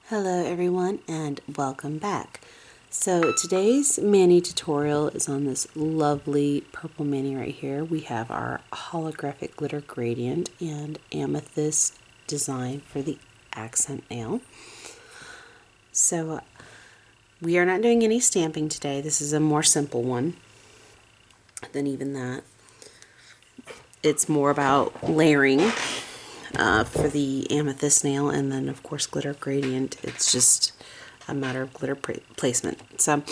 Hello everyone and welcome back. So today's mani tutorial is on this lovely purple mani right here. We have our holographic glitter gradient and amethyst design for the accent nail. So we are not doing any stamping today. This is a more simple one than even that. It's more about layering for the amethyst nail, and then of course glitter gradient. It's just a matter of glitter placement. So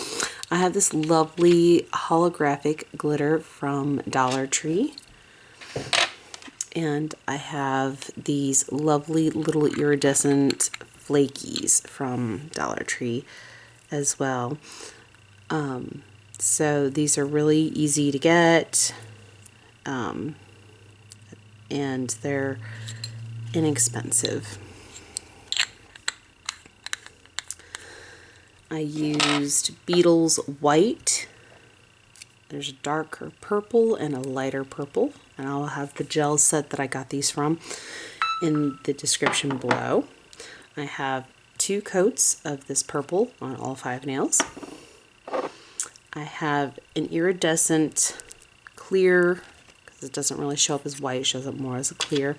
I have this lovely holographic glitter from Dollar Tree, and I have these lovely little iridescent flakies from Dollar Tree as well. So these are really easy to get, and they're inexpensive. I used Beetle's White. There's a darker purple and a lighter purple, and I'll have the gel set that I got these from in the description below. I have 2 coats of this purple on all 5 nails. I have an iridescent clear, because it doesn't really show up as white, it shows up more as a clear,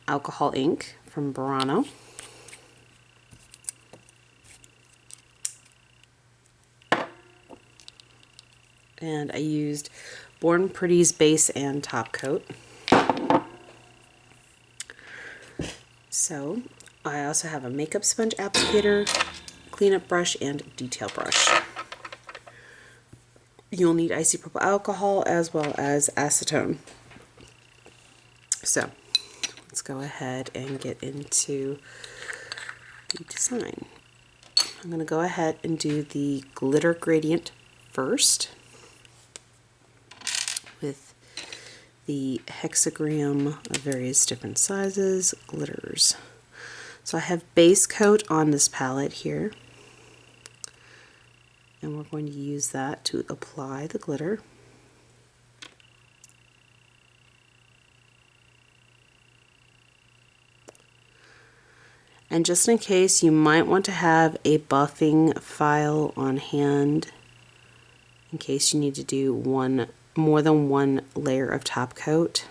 alcohol ink from Burano. And I used Born Pretty's base and top coat. So I also have a makeup sponge applicator, cleanup brush, and detail brush. You'll need isopropyl alcohol as well as acetone. So let's go ahead and get into the design. I'm going to go ahead and do the glitter gradient first with the hexagram of various different sizes glitters. So I have base coat on this palette here, and we're going to use that to apply the glitter. And just in case, you might want to have a buffing file on hand in case you need to do more than one layer of top coat,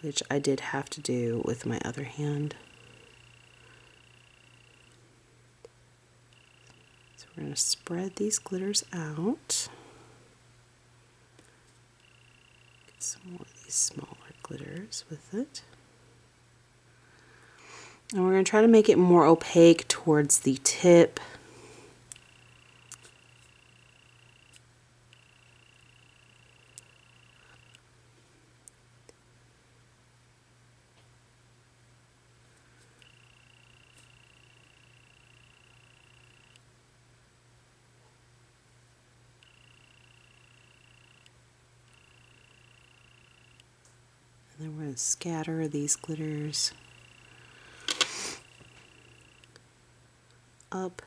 which I did have to do with my other hand. So we're going to spread these glitters out. Get some more of these smaller glitters with it. And we're going to try to make it more opaque towards the tip. And then we're going to scatter these glitters up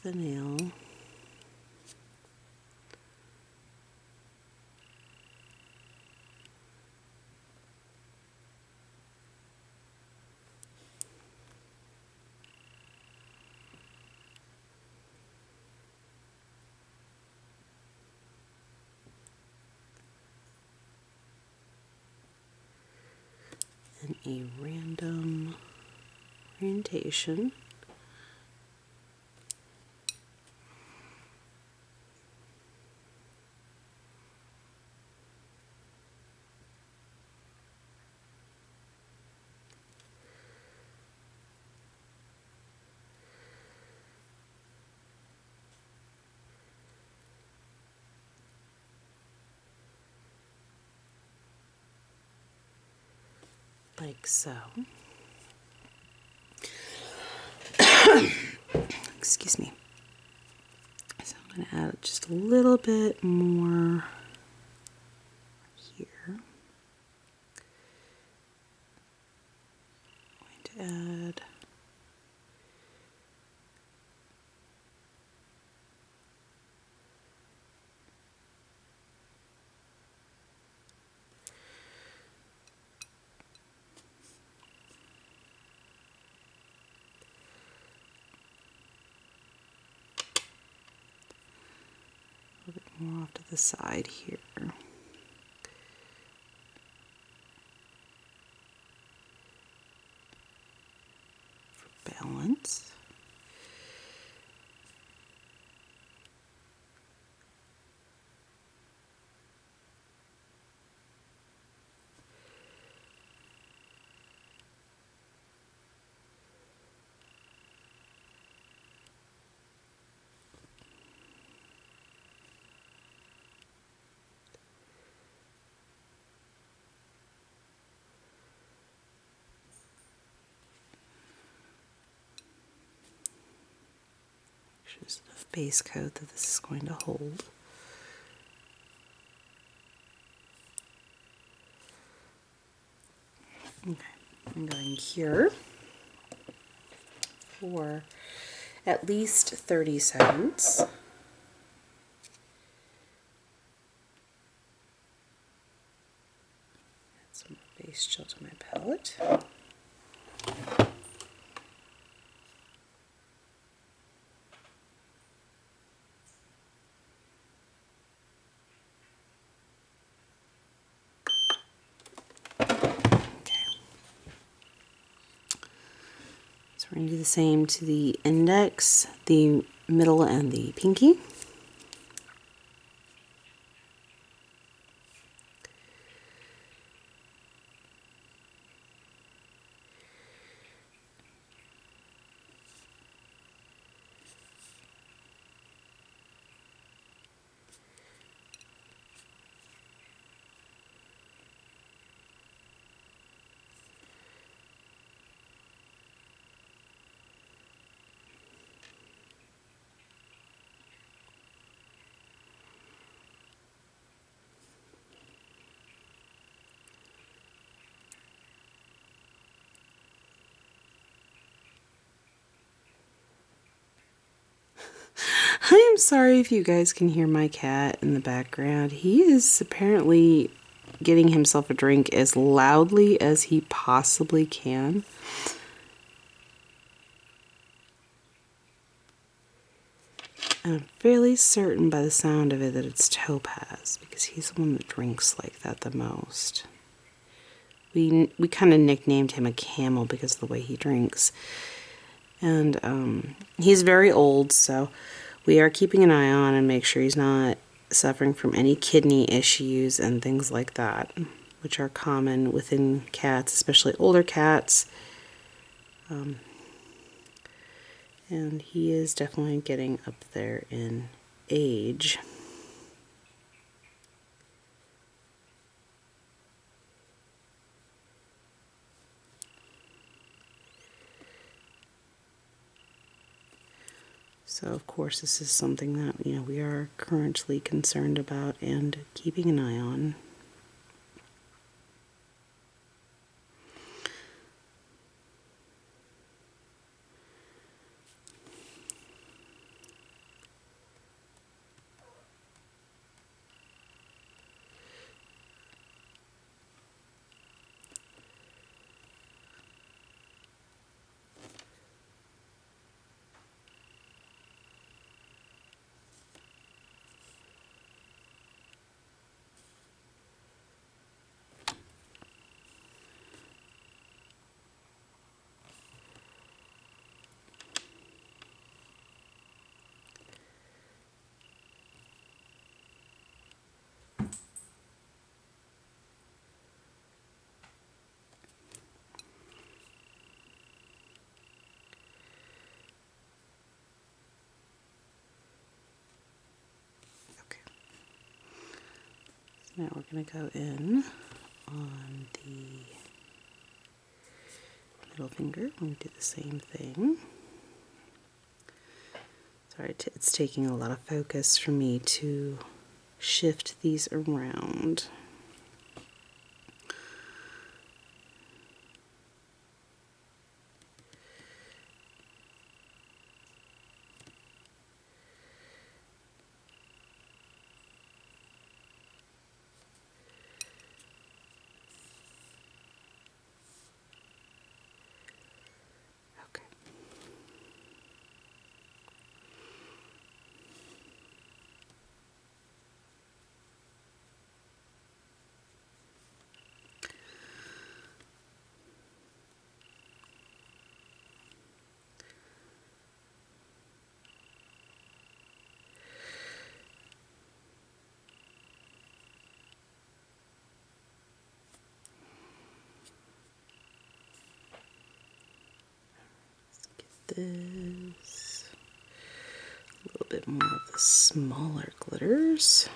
the nail. And a random orientation. Like so. Excuse me. So I'm going to add just a little bit more here. I'm going to add more off to the side here. For balance. There's enough base coat that this is going to hold. Okay, I'm going here for at least 30 seconds. Add some more base gel to my palette. We're going to do the same to the index, the middle, and the pinky. I am sorry if you guys can hear my cat in the background. He is apparently getting himself a drink as loudly as he possibly can. And I'm fairly certain by the sound of it that it's Topaz, because he's the one that drinks like that the most. We kind of nicknamed him a camel because of the way he drinks. And he's very old, so we are keeping an eye on and make sure he's not suffering from any kidney issues and things like that, which are common within cats, especially older cats. And he is definitely getting up there in age. So of course this is something that, you know, we are currently concerned about and keeping an eye on. Now we're going to go in on the middle finger. We're going to do the same thing. Sorry, it's taking a lot of focus for me to shift these around. this. A little bit more of the smaller glitters.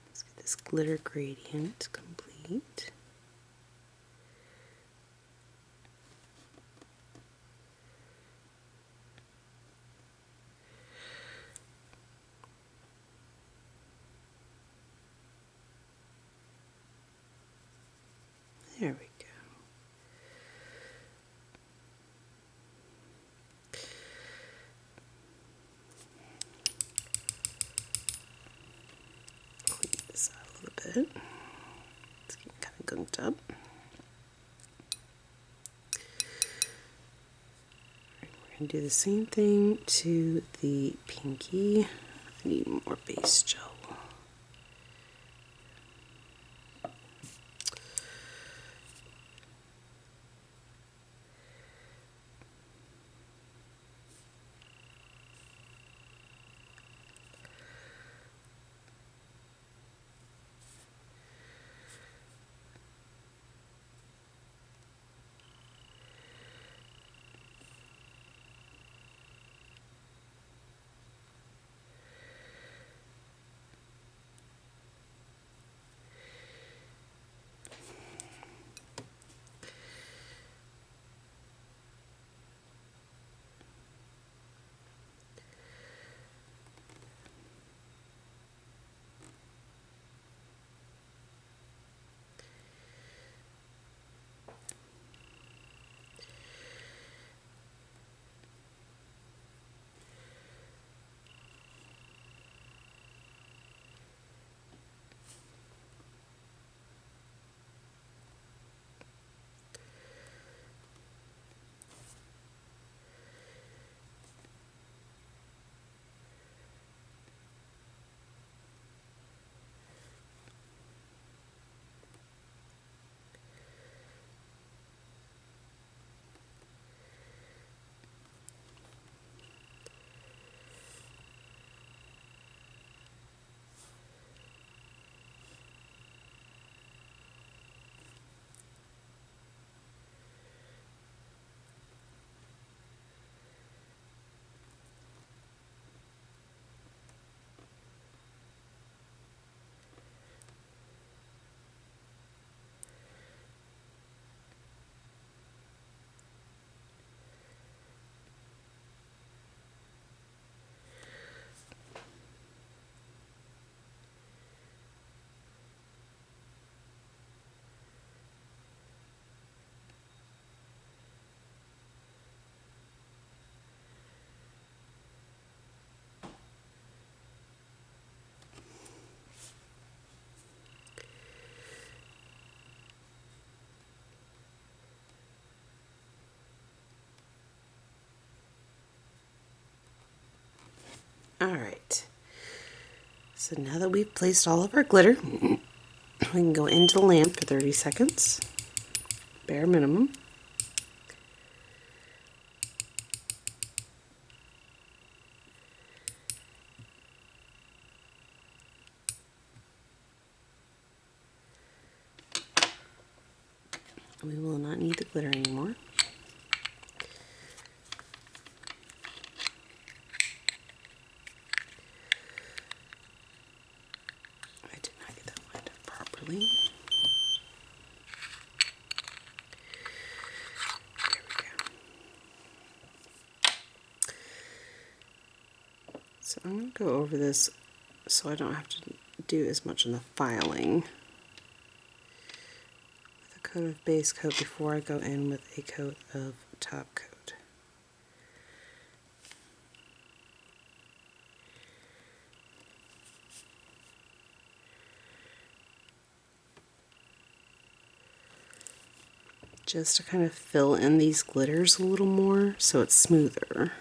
Let's get this glitter gradient complete. There we go. Clean this out a little bit. It's getting kind of gunked up. Alright, we're going to do the same thing to the pinky. I need more base gel. Alright, so now that we've placed all of our glitter, we can go into the lamp for 30 seconds, bare minimum. We will not need the glitter anymore. I did not get that lined up properly. There we go. So I'm going to go over this so I don't have to do as much in the filing. With a coat of base coat before I go in with a coat of top coat. Just to kind of fill in these glitters a little more so it's smoother.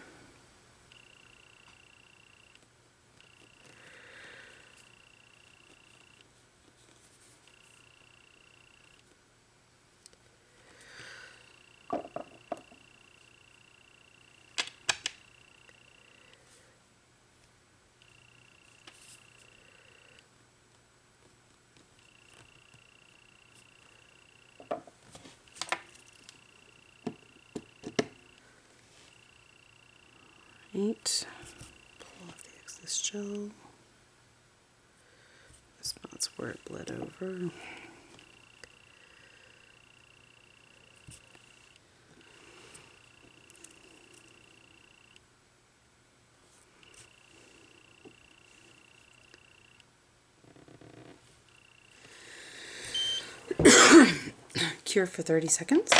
Right. Pull off the excess gel. The spots where it bled over. Cure for 30 seconds.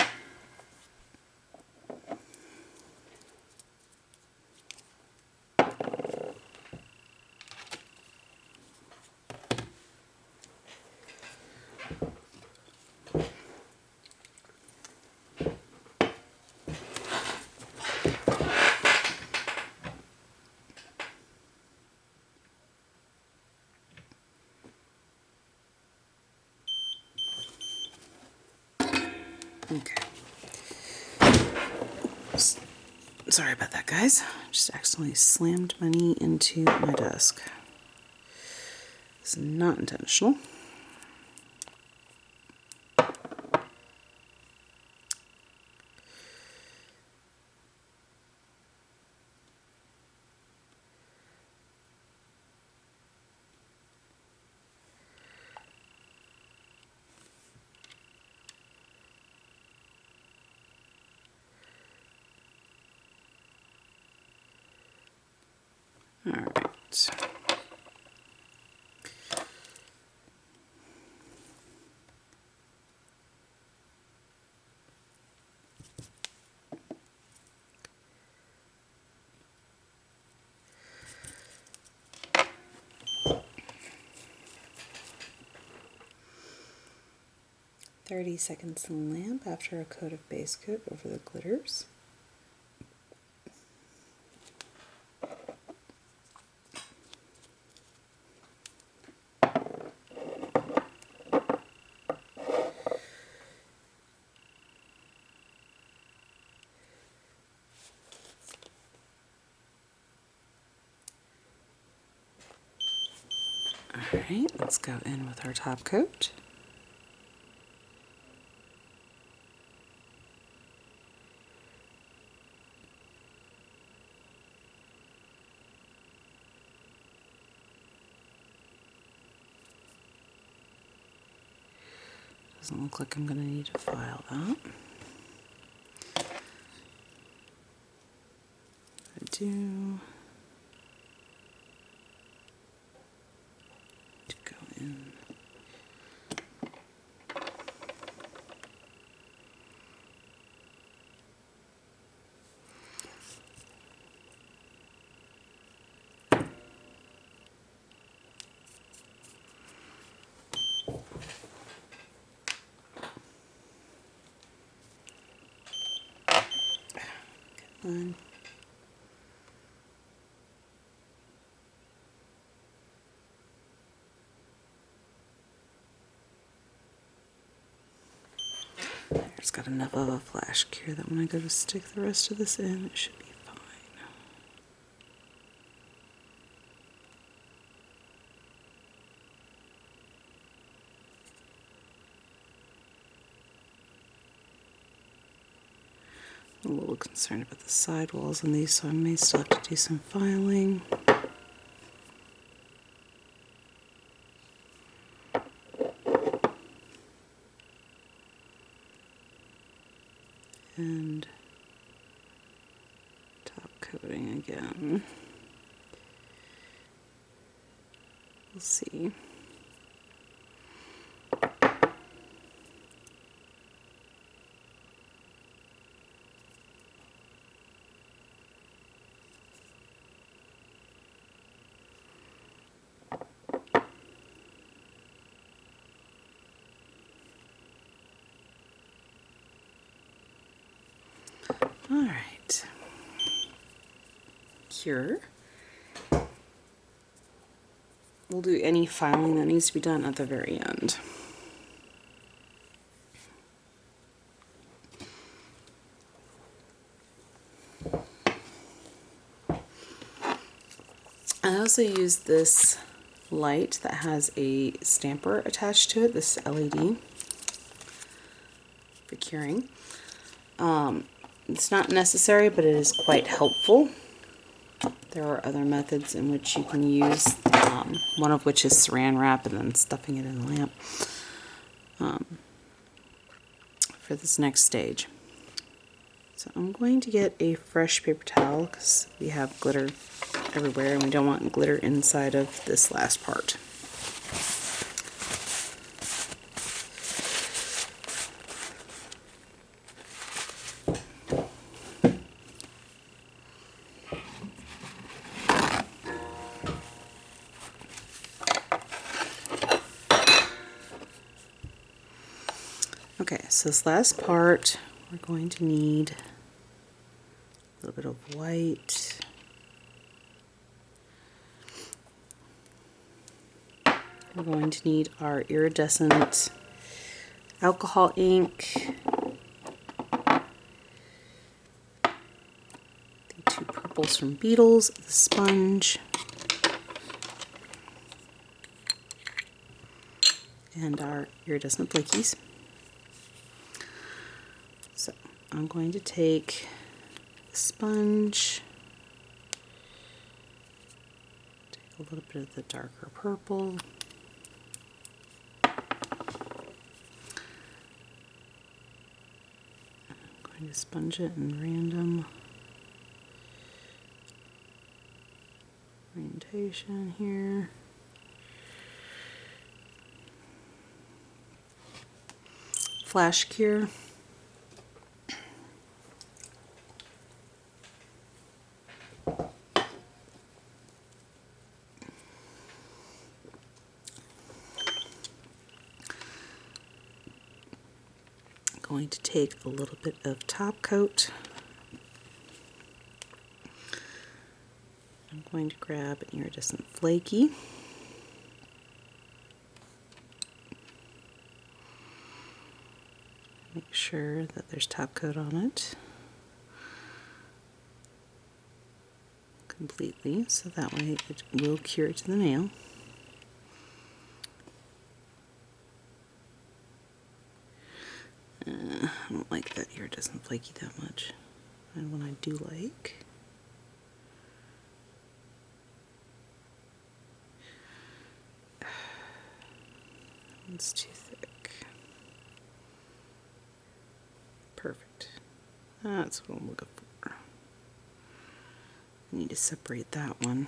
Okay. Sorry about that, guys. Just accidentally slammed my knee into my desk. It's not intentional. All right. "30 seconds lamp after a coat of base coat over the glitters." Alright, let's go in with our top coat. Doesn't look like I'm going to need to file that. I do. To go in. Come on. There's got enough of a flash cure that when I go to stick the rest of this in, it should be fine. I'm a little concerned about the side walls on these, so I may still have to do some filing. And top coating again. We'll see. cure. We'll do any filing that needs to be done at the very end. I also use this light that has a stamper attached to it, this LED for curing. It's not necessary, but it is quite helpful. There are other methods in which you can use, one of which is saran wrap and then stuffing it in the lamp for this next stage. So I'm going to get a fresh paper towel because we have glitter everywhere and we don't want glitter inside of this last part. Okay, so this last part, we're going to need a little bit of white. We're going to need our iridescent alcohol ink, the two purples from Beetles, the sponge, and our iridescent flakies. So I'm going to take the sponge, take a little bit of the darker purple, I'm going to sponge it in random orientation here. Flash cure. Going to take a little bit of top coat. I'm going to grab an iridescent flaky. Make sure that there's top coat on it completely, so that way it will cure to the nail. I don't like that iridescent flaky that much. And when I do like, it's too thick. Perfect. That's what I'm looking for. I need to separate that one,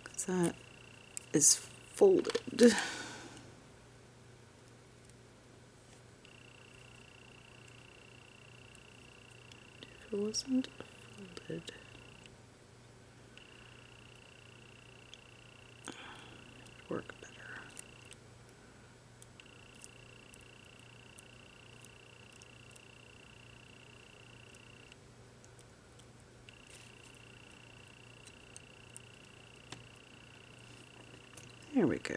because that is folded. If it wasn't folded, it would work better. There we go.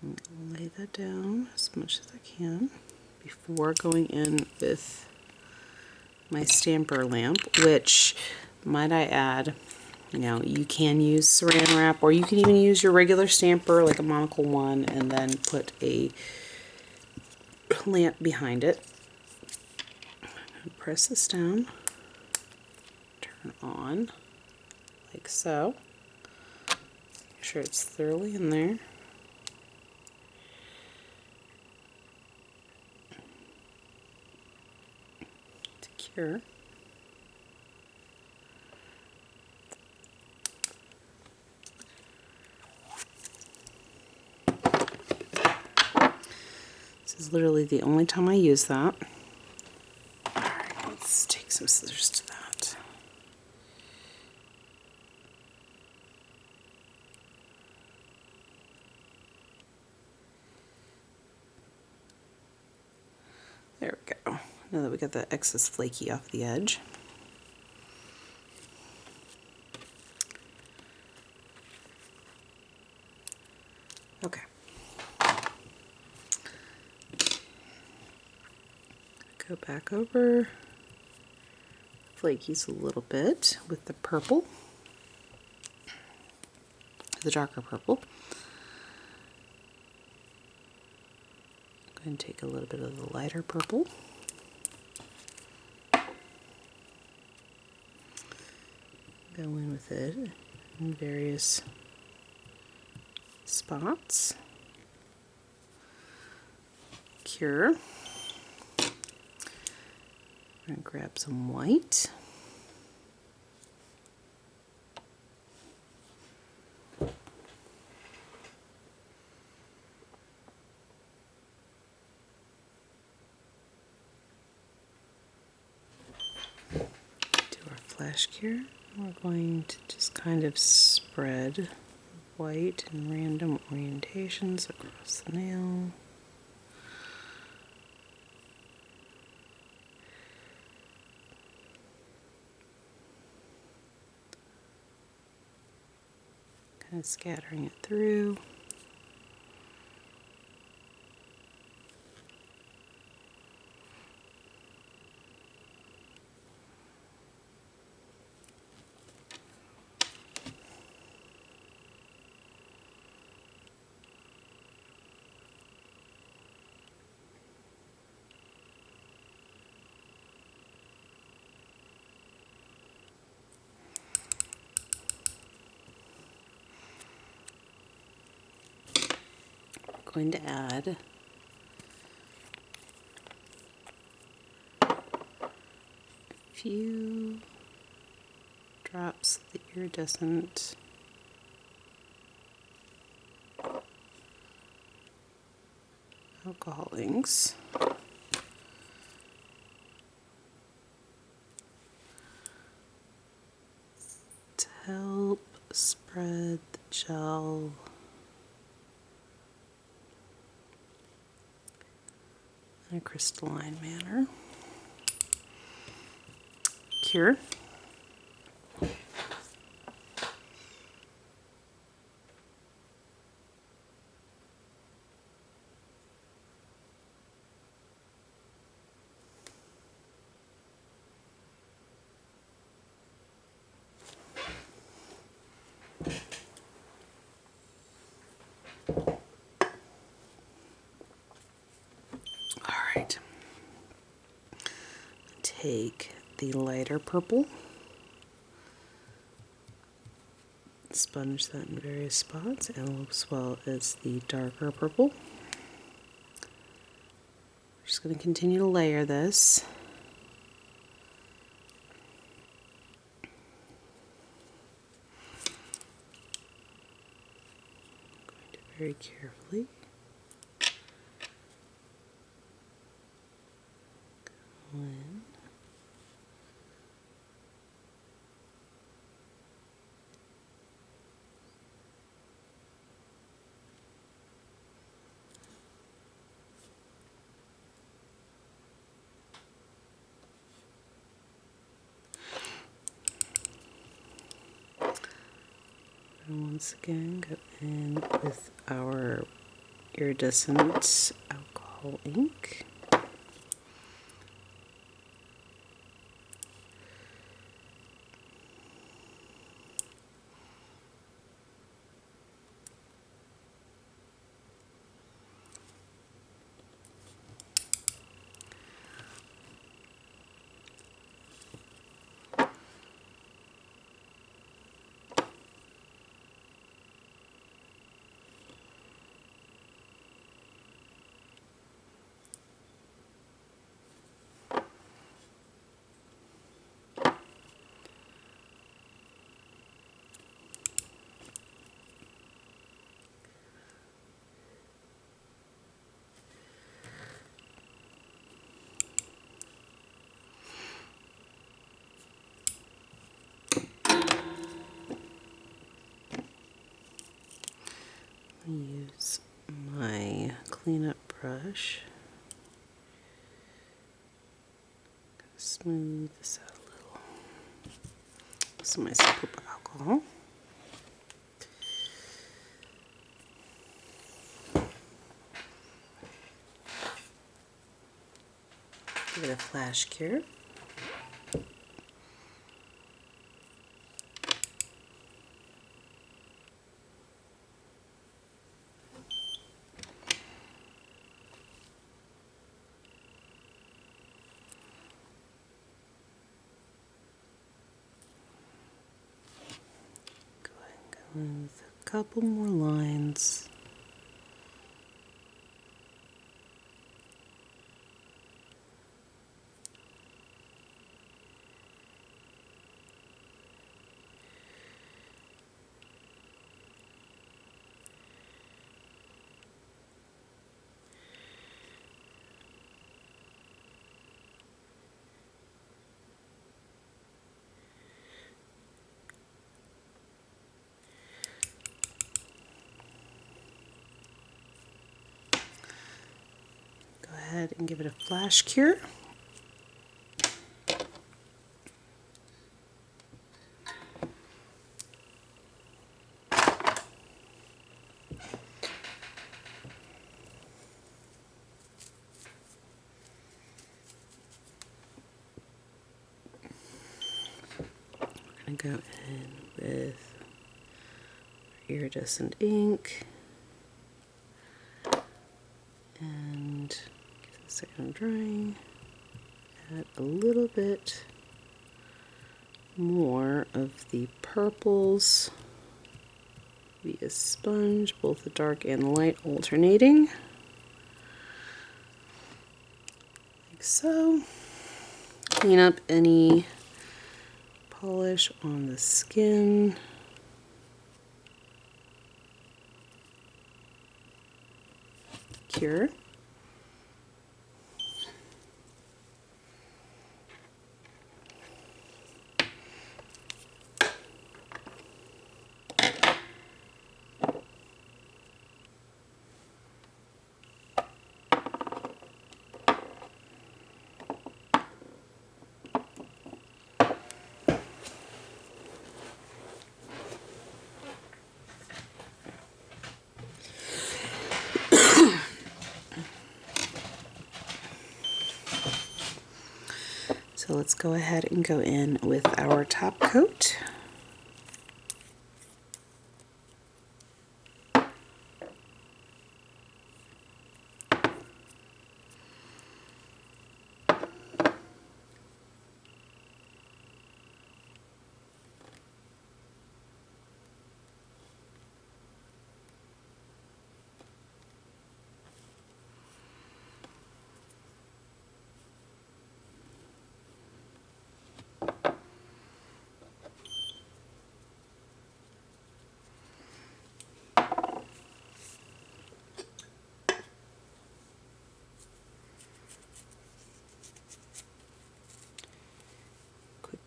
I'll lay that down as much as I can before going in with my stamper lamp, which, might I add, you know, you can use saran wrap, or you can even use your regular stamper, like a monocle one, and then put a lamp behind it. Press this down, turn on, like so. Make sure it's thoroughly in there. To cure. This is literally the only time I use that. Alright, let's take some scissors to that. There we go. Now that we got the excess flaky off the edge. Okay. Go back over flakies a little bit with the purple, the darker purple. I'm going to take a little bit of the lighter purple. Go in with it in various spots. Cure. I'm going to grab some white. Do our flash cure. We're going to just kind of spread white in random orientations across the nail. Kind of scattering it through. Going to add a few drops of the iridescent alcohol inks. To help spread the gel in a crystalline manner. Cure. Alright. Take the lighter purple, sponge that in various spots, and as well as the darker purple. We're just going to continue to layer this. I'm going to very carefully go in. And once again, go in with our iridescent alcohol ink. cleanup brush. Smooth this out a little. Some isopropyl alcohol. Give it a flash cure. Go ahead and go in with a couple more lines. Ahead and give it a flash cure. We're going to go in with iridescent ink and give it a second drying. Add a little bit more of the purples via sponge, both the dark and the light alternating, like so. Clean up any polish on the skin. Cure. So let's go ahead and go in with our top coat.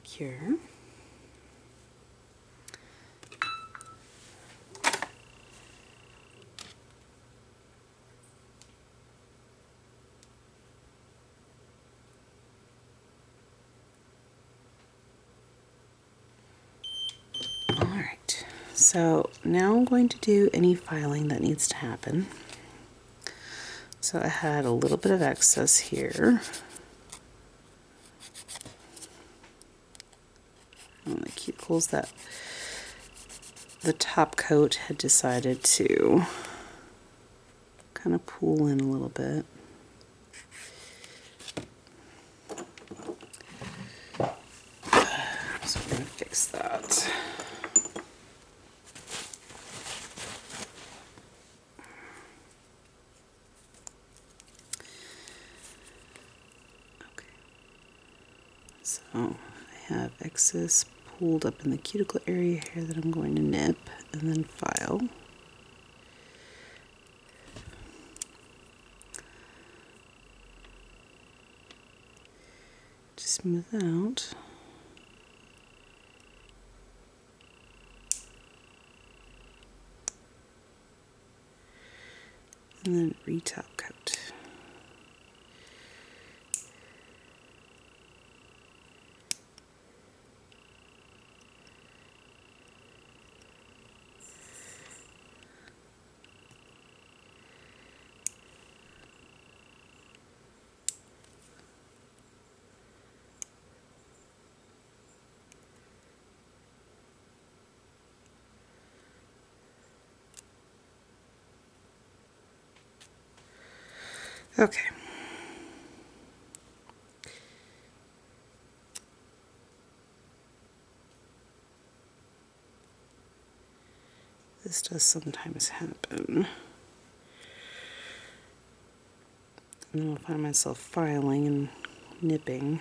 Cure. Alright, so now I'm going to do any filing that needs to happen. So I had a little bit of excess here. On the cuticles that the top coat had decided to kind of pull in a little bit. So we're going to fix that. Okay. So I have excess pulled up in the cuticle area here that I'm going to nip and then file. To smooth it out. and then re-top coat. Okay. This does sometimes happen. And then I'll find myself filing and nipping.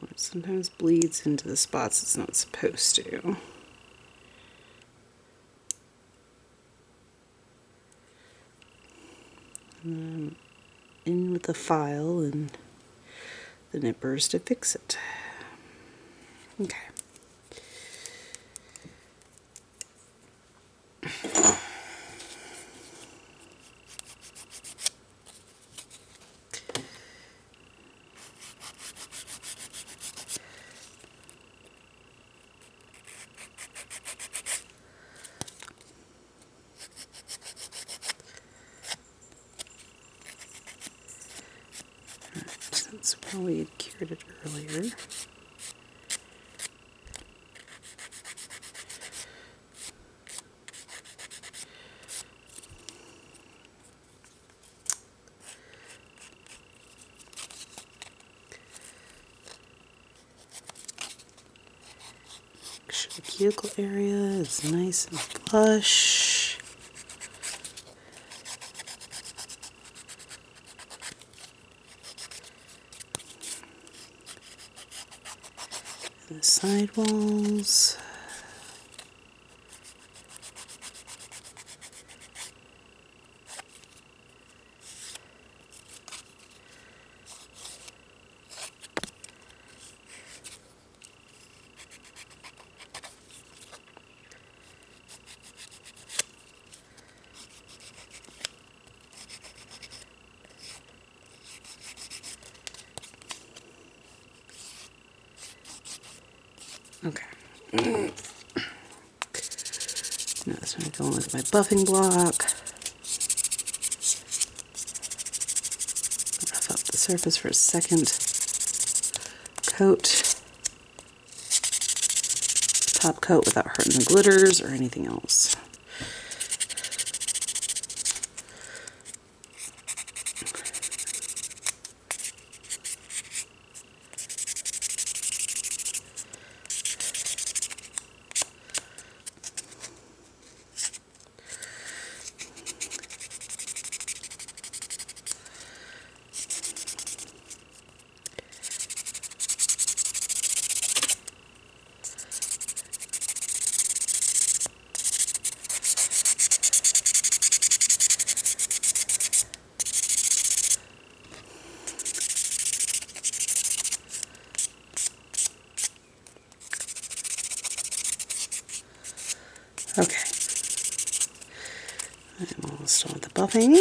It sometimes bleeds into the spots it's not supposed to. And then in with the file and the nippers to fix it. Okay. That's where we had cured it earlier. Make sure the cuticle area is nice and flush. And the side walls. Okay. Now it's going to go in with my buffing block. Rough up the surface for a second coat. Top coat without hurting the glitters or anything else. Okay. I'm almost done with the buffing.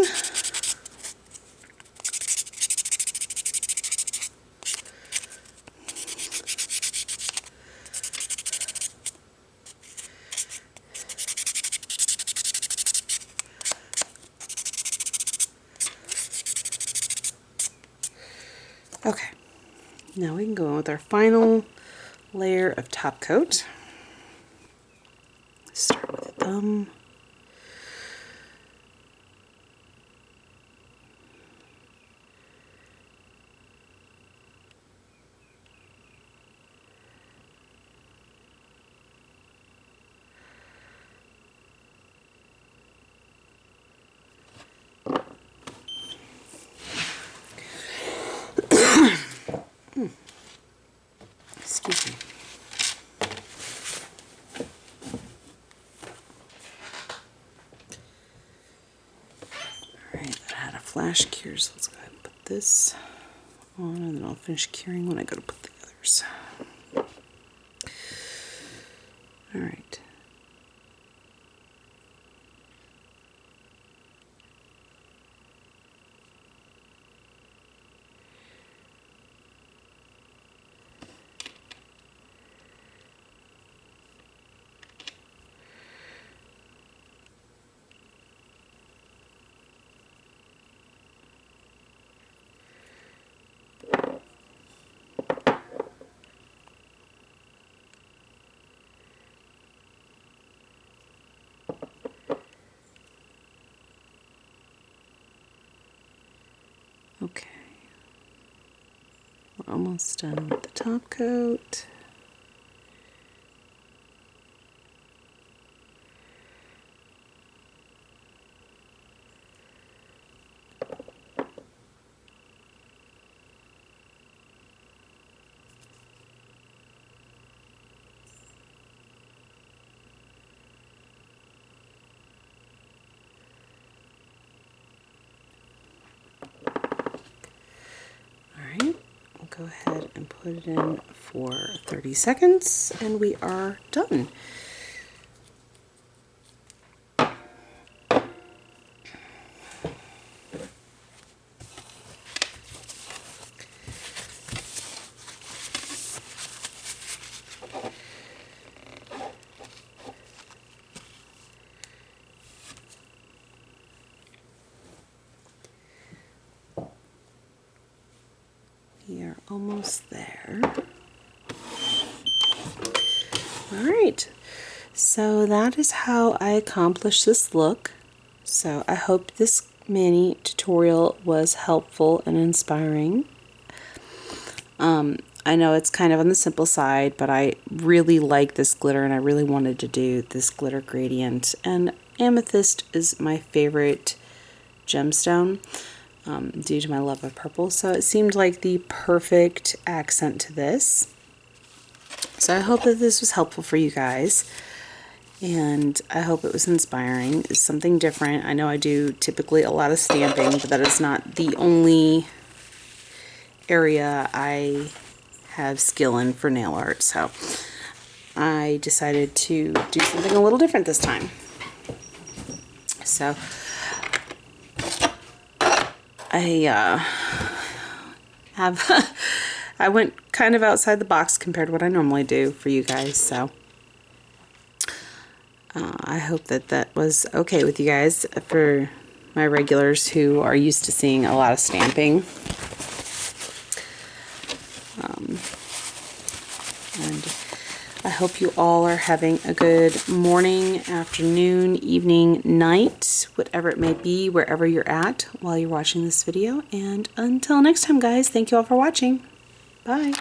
Okay. Now we can go in with our final layer of top coat. Start with the thumb. Excuse me. Alright, that had a flash cure, so let's go ahead and put this on, and then I'll finish curing when I go to put the others. All right. Okay, we're almost done with the top coat. Go ahead and put it in for 30 seconds and we are done. We are almost there. All right, so that is how I accomplished this look. So I hope this mini tutorial was helpful and inspiring. I know it's kind of on the simple side, but I really like this glitter and I really wanted to do this glitter gradient. And amethyst is my favorite gemstone due to my love of purple. So it seemed like the perfect accent to this. So I hope that this was helpful for you guys. And I hope it was inspiring. It's something different. I know I do typically a lot of stamping, but that is not the only area I have skill in for nail art. So I decided to do something a little different this time. So I I went kind of outside the box compared to what I normally do for you guys. So I hope that that was okay with you guys. For my regulars who are used to seeing a lot of stamping. And I hope you all are having a good morning, afternoon, evening, night, whatever it may be, wherever you're at while you're watching this video. And until next time, guys, thank you all for watching. Bye.